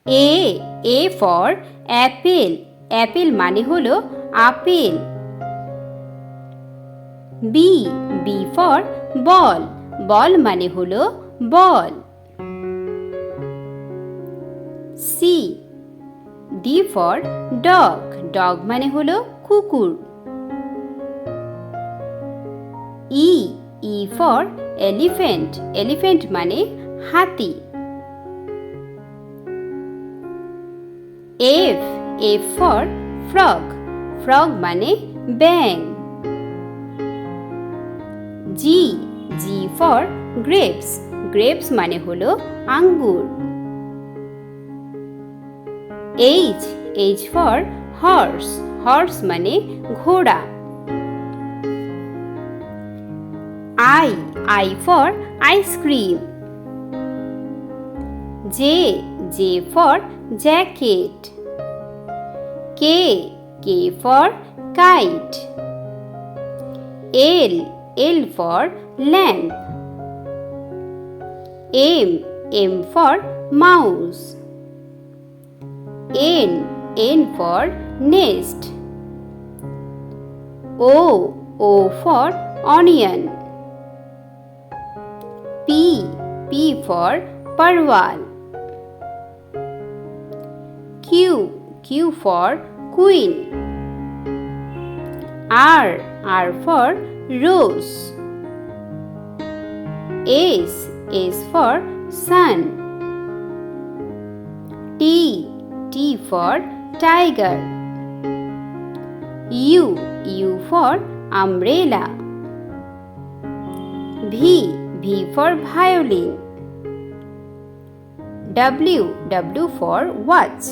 A for apple. Apple মানে হলো apple. B for ball. Ball মানে হলো বল। D for dog. Dog মানে হলো কুকুর। E for elephant. Elephant মানে হাতি। F for frog. Frog মানে ব্যাঙ। G for grapes. Grapes মানে হলো আঙ্গুর। H for horse. Horse মানে ঘোড়া। I for ice cream. J for jacket. K for kite. L for lamp. M for mouse. N for nest. O for onion. P for parwal. Q for queen. R for rose. S for sun. T for tiger. U for umbrella. V for violin. W for watch.